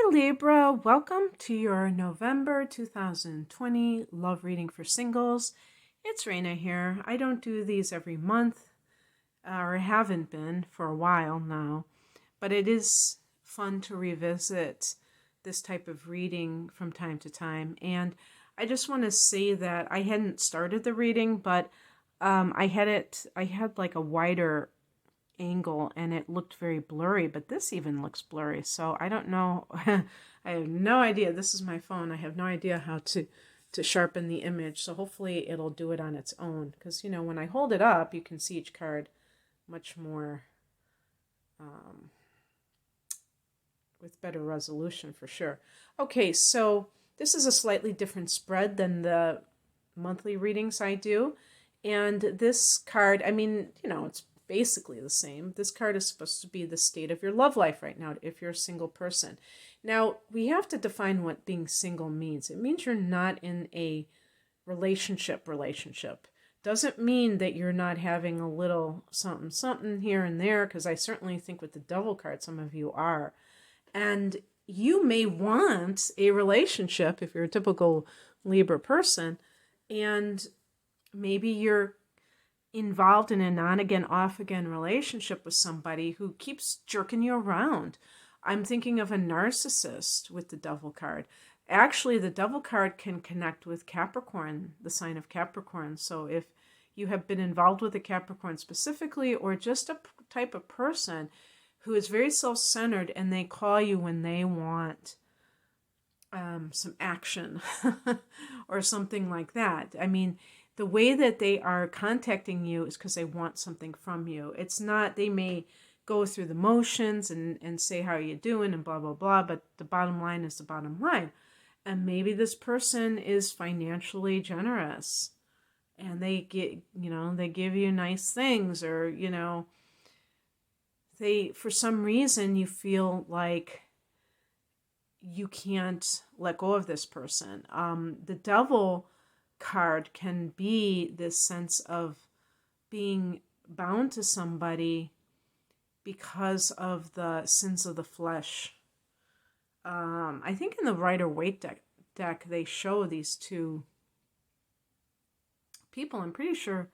Hi Libra, welcome to your November 2020 love reading for singles. It's Raina here. I don't do these every month, or haven't been for a while now, but it is fun to revisit this type of reading from time to time. And I just want to say that I hadn't started the reading, but I had like a wider angle and it looked very blurry, but this even looks blurry. So I don't know. I have no idea. This is my phone. I have no idea how to sharpen the image. So hopefully it'll do it on its own. Because, when I hold it up, you can see each card much more with better resolution for sure. Okay, so this is a slightly different spread than the monthly readings I do. And this card, it's basically the same. This card is supposed to be the state of your love life right now if you're a single person. Now, we have to define what being single means. It means you're not in a relationship. Doesn't mean that you're not having a little something here and there, because I certainly think with the Devil card, some of you are. And you may want a relationship if you're a typical Libra person, and maybe you're involved in an on-again, off-again relationship with somebody who keeps jerking you around. I'm thinking of a narcissist with the Devil card. Actually, the Devil card can connect with Capricorn, the sign of Capricorn. So if you have been involved with a Capricorn specifically, or just a type of person who is very self-centered and they call you when they want some action or something like that. I mean, the way that they are contacting you is because they want something from you. It's not, they may go through the motions and say, how are you doing, and blah, blah, blah, but the bottom line is the bottom line. And maybe this person is financially generous and they get, they give you nice things, or, they, for some reason, you feel like you can't let go of this person. The Devil card can be this sense of being bound to somebody because of the sins of the flesh. I think in the Rider-Waite deck they show these two people. I'm pretty sure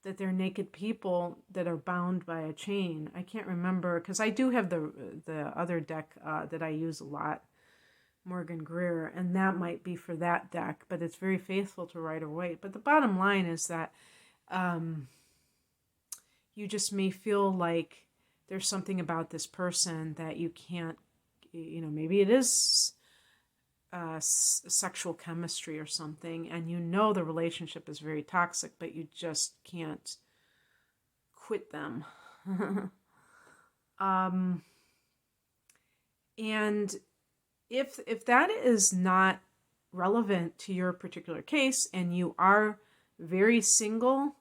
that they're naked people that are bound by a chain. I can't remember, because I do have the other deck that I use a lot, Morgan Greer, and that might be for that deck, but it's very faithful to Rider-Waite. But the bottom line is that you just may feel like there's something about this person that you can't, maybe it is sexual chemistry or something, and the relationship is very toxic, but you just can't quit them. And if that is not relevant to your particular case and you are very single,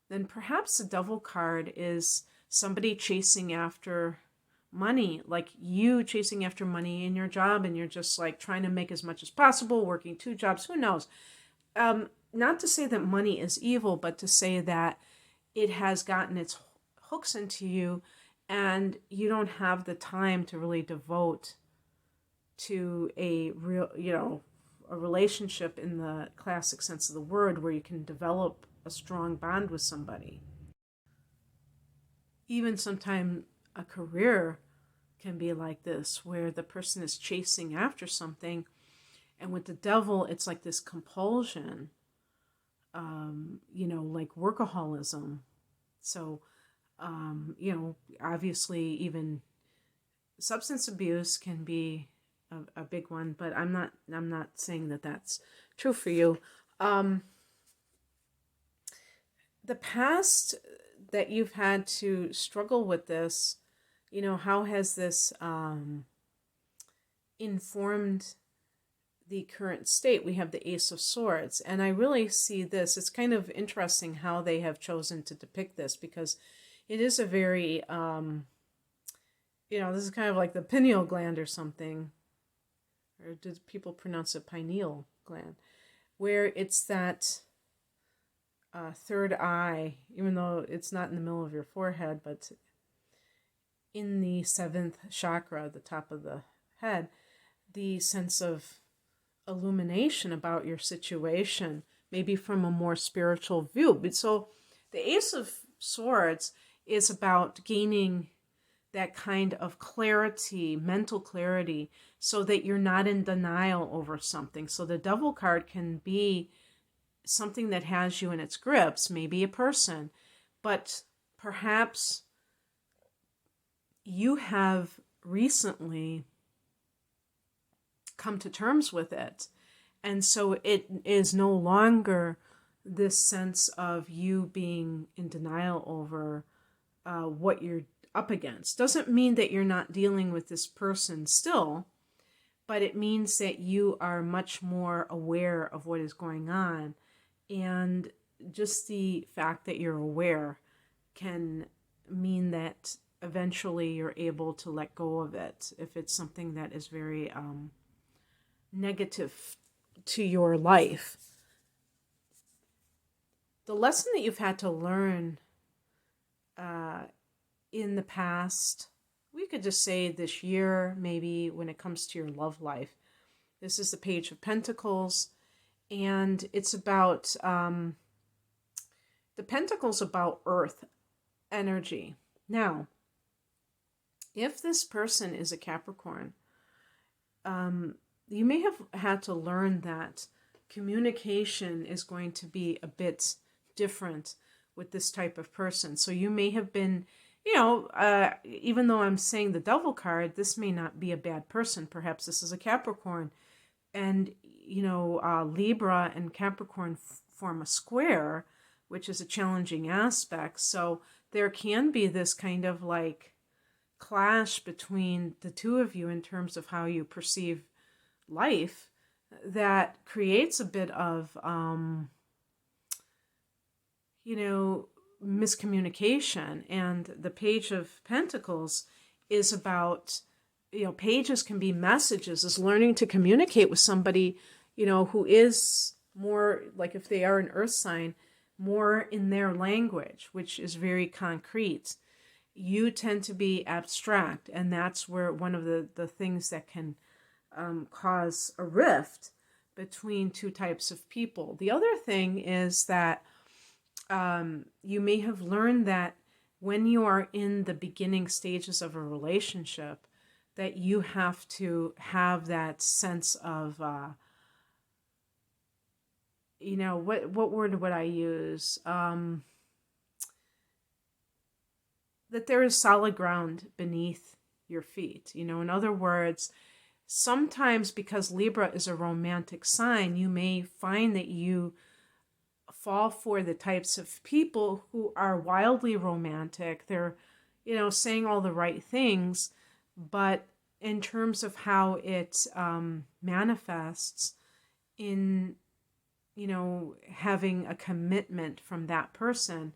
then perhaps the Devil card is somebody chasing after money, like you chasing after money in your job, and you're just like trying to make as much as possible, working 2 jobs, who knows. Not to say that money is evil, but to say that it has gotten its hooks into you and you don't have the time to really devote to a real, a relationship in the classic sense of the word, where you can develop a strong bond with somebody. Even sometimes a career can be like this, where the person is chasing after something, and with the Devil, it's like this compulsion, like workaholism. So, obviously even substance abuse can be a big one, but I'm not saying that that's true for you. The past that you've had to struggle with this, how has this informed the current state? We have the Ace of Swords, and I really see this. It's kind of interesting how they have chosen to depict this, because it is a very, this is kind of like the pineal gland or something. Or do people pronounce it pineal gland? Where it's that third eye, even though it's not in the middle of your forehead, but in the 7th chakra, the top of the head. the sense of illumination about your situation, maybe from a more spiritual view. But so the Ace of Swords is about gaining that kind of clarity, mental clarity, so that you're not in denial over something. So the Devil card can be something that has you in its grips, maybe a person, but perhaps you have recently come to terms with it. And so it is no longer this sense of you being in denial over what you're up against. Doesn't mean that you're not dealing with this person still, but it means that you are much more aware of what is going on. And just the fact that you're aware can mean that eventually you're able to let go of it if it's something that is very negative to your life. The lesson that you've had to learn in the past, we could just say this year, maybe when it comes to your love life. This is the Page of Pentacles, and it's about, the Pentacles about earth energy. Now, if this person is a Capricorn, you may have had to learn that communication is going to be a bit different with this type of person. So you may have been, even though I'm saying the Devil card, this may not be a bad person. Perhaps this is a Capricorn. And, Libra and Capricorn form a square, which is a challenging aspect. So there can be this kind of like clash between the two of you in terms of how you perceive life that creates a bit of, miscommunication. And the Page of Pentacles is about, pages can be messages, is learning to communicate with somebody, who is more, like if they are an earth sign, more in their language, which is very concrete. You tend to be abstract, and that's where one of the things that can cause a rift between two types of people. The other thing is that you may have learned that when you are in the beginning stages of a relationship, that you have to have that sense of, what word would I use? That there is solid ground beneath your feet. In other words, sometimes because Libra is a romantic sign, you may find that you fall for the types of people who are wildly romantic. They're, saying all the right things, but in terms of how it manifests in, having a commitment from that person,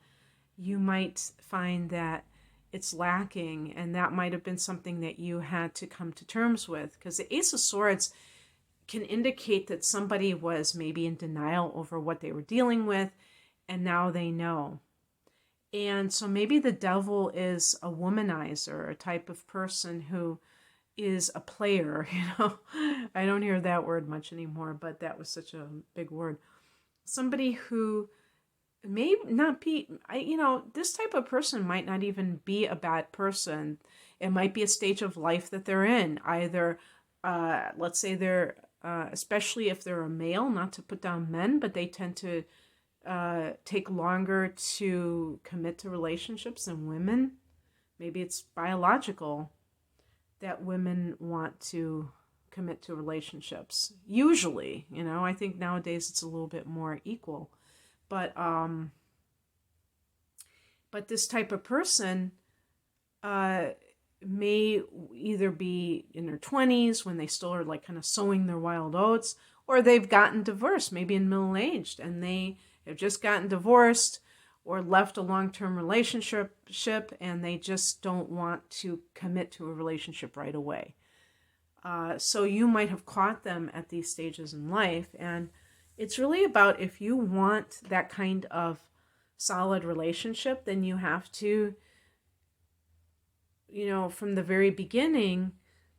you might find that it's lacking, and that might have been something that you had to come to terms with, because the Ace of Swords can indicate that somebody was maybe in denial over what they were dealing with, and now they know. And so maybe the Devil is a womanizer, a type of person who is a player. I don't hear that word much anymore, but that was such a big word. Somebody who may not be, this type of person might not even be a bad person. It might be a stage of life that they're in. Either, let's say they're, especially if they're a male, not to put down men, but they tend to take longer to commit to relationships than women. Maybe it's biological that women want to commit to relationships. Usually, I think nowadays it's a little bit more equal. But this type of person may either be in their 20s when they still are like kind of sowing their wild oats, or they've gotten divorced, maybe in middle-aged, and they have just gotten divorced or left a long-term relationship, and they just don't want to commit to a relationship right away. So you might have caught them at these stages in life, and it's really about, if you want that kind of solid relationship, then you have to, from the very beginning,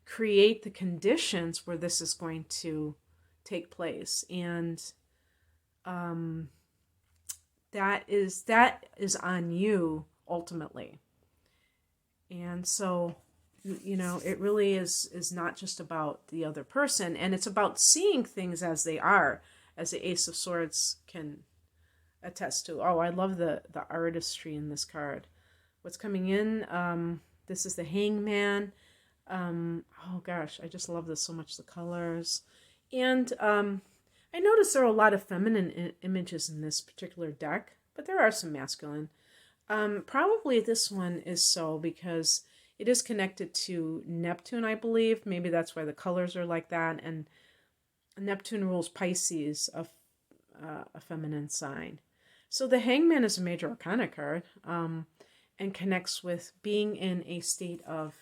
create the conditions where this is going to take place. And that is on you ultimately. And so, it really is not just about the other person, and it's about seeing things as they are, as the Ace of Swords can attest to. Oh, I love the artistry in this card. What's coming in? This is the Hangman. Oh gosh, I just love this so much, the colors. And I noticed there are a lot of feminine images in this particular deck, but there are some masculine. Probably this one is so because it is connected to Neptune, I believe. Maybe that's why the colors are like that. And Neptune rules Pisces, a feminine sign. So the Hangman is a major arcana card, and connects with being in a state of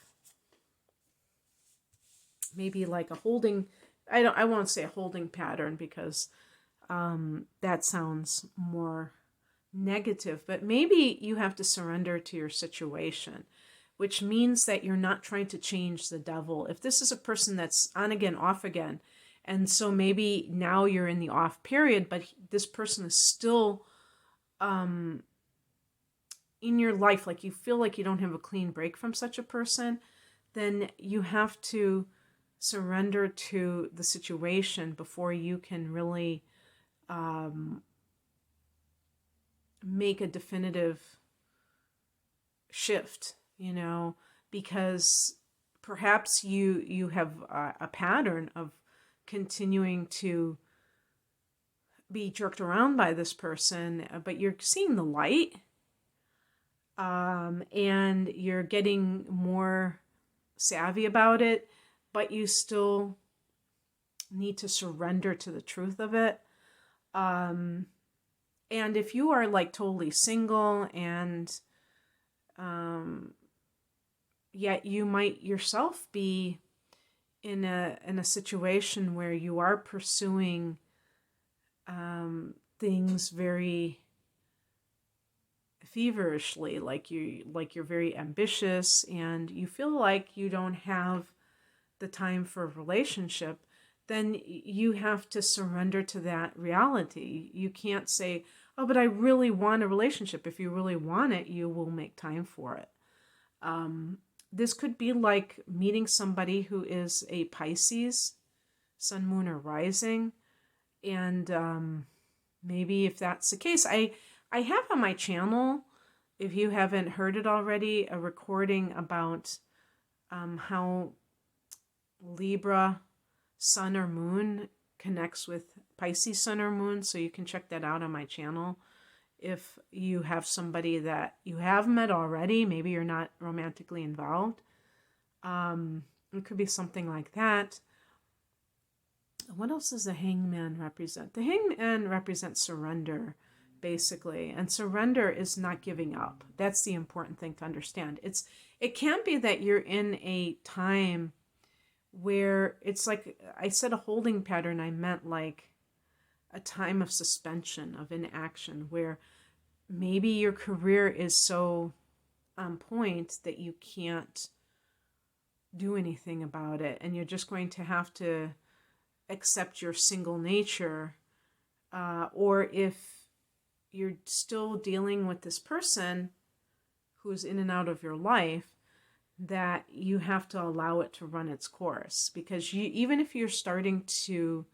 maybe like a holding. I won't say a holding pattern because that sounds more negative, but maybe you have to surrender to your situation, which means that you're not trying to change the devil. If this is a person that's on again, off again, and so maybe now you're in the off period, but this person is still in your life, like you feel like you don't have a clean break from such a person, then you have to surrender to the situation before you can really make a definitive shift, because perhaps you have a pattern of continuing to be jerked around by this person, but you're seeing the light, and you're getting more savvy about it, but you still need to surrender to the truth of it. And if you are like totally single and yet you might yourself be in a situation where you are pursuing things very feverishly, like you're very ambitious and you feel like you don't have the time for a relationship, then you have to surrender to that reality. You can't say, oh, but I really want a relationship. If you really want it, you will make time for it. This could be like meeting somebody who is a Pisces, sun, moon, or rising. And maybe if that's the case, I have on my channel, if you haven't heard it already, a recording about how Libra sun or moon connects with Pisces sun or moon. So you can check that out on my channel. If you have somebody that you have met already, maybe you're not romantically involved. It could be something like that. What else does the Hangman represent? The Hangman represents surrender, basically. And surrender is not giving up. That's the important thing to understand. It can't be that you're in a time where it's like, I said a holding pattern, I meant like a time of suspension, of inaction, where maybe your career is so on point that you can't do anything about it, and you're just going to have to accept your single nature, or if you're still dealing with this person who's in and out of your life, that you have to allow it to run its course, because even if you're starting to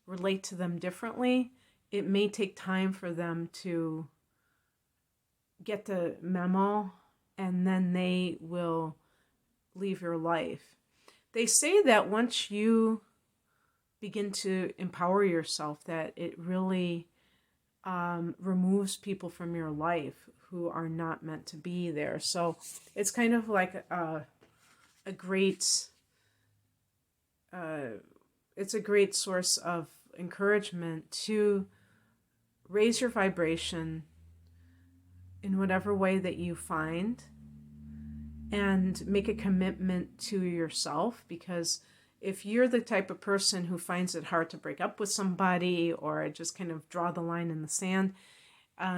relate to them differently, it may take time for them to get the memo, and then they will leave your life. They say that once you begin to empower yourself, that it really removes people from your life who are not meant to be there. So it's kind of like a great it's a great source of encouragement to raise your vibration in whatever way that you find, and make a commitment to yourself, because if you're the type of person who finds it hard to break up with somebody or just kind of draw the line in the sand,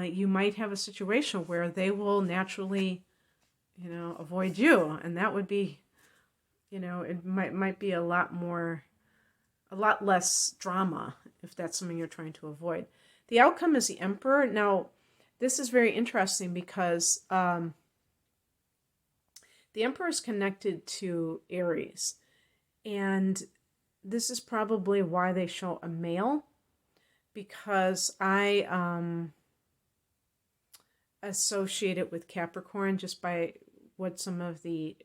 you might have a situation where they will naturally, avoid you. And that would be, it might be a lot less drama if that's something you're trying to avoid. The outcome is the Emperor. Now, this is very interesting because the Emperor is connected to Aries, and this is probably why they show a male, because I associate it with Capricorn just by what some of the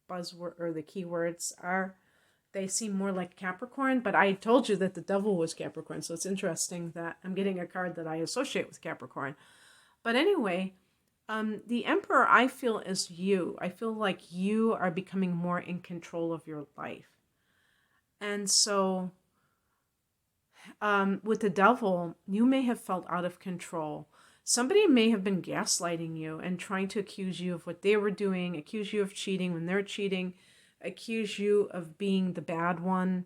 buzzword or the keywords are. They seem more like Capricorn, but I told you that the devil was Capricorn, so it's interesting that I'm getting a card that I associate with Capricorn. But anyway, the Emperor, I feel, is you. I feel like you are becoming more in control of your life. And so with the devil, you may have felt out of control. Somebody may have been gaslighting you and trying to accuse you of what they were doing, accuse you of cheating when they're cheating, accuse you of being the bad one.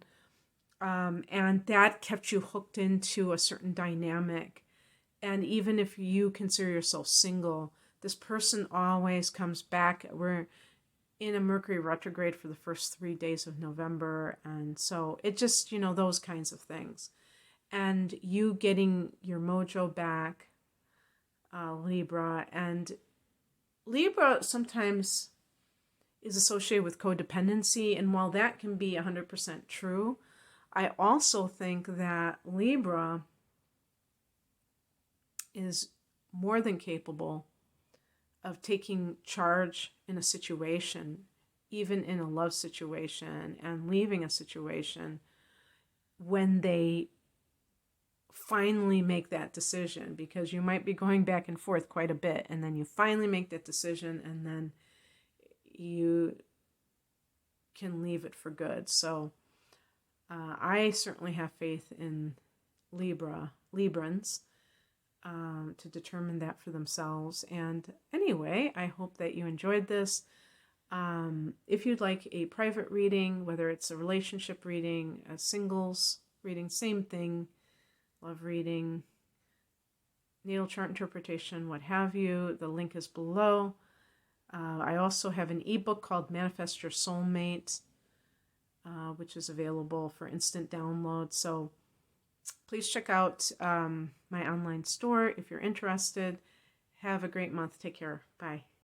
And that kept you hooked into a certain dynamic. And even if you consider yourself single, this person always comes back. We're in a Mercury retrograde for the first 3 days of November. And so it just, those kinds of things. And you getting your mojo back, Libra. And Libra sometimes is associated with codependency. And while that can be 100% true, I also think that Libra is more than capable of taking charge in a situation, even in a love situation, and leaving a situation when they finally make that decision, because you might be going back and forth quite a bit, and then you finally make that decision, and then you can leave it for good. So I certainly have faith in Librans, to determine that for themselves. And anyway, I hope that you enjoyed this. If you'd like a private reading, whether it's a relationship reading, a singles reading, same thing, love reading, natal chart interpretation, what have you, the link is below. I also have an ebook called Manifest Your Soulmate, which is available for instant download. So please check out my online store if you're interested. Have a great month. Take care. Bye.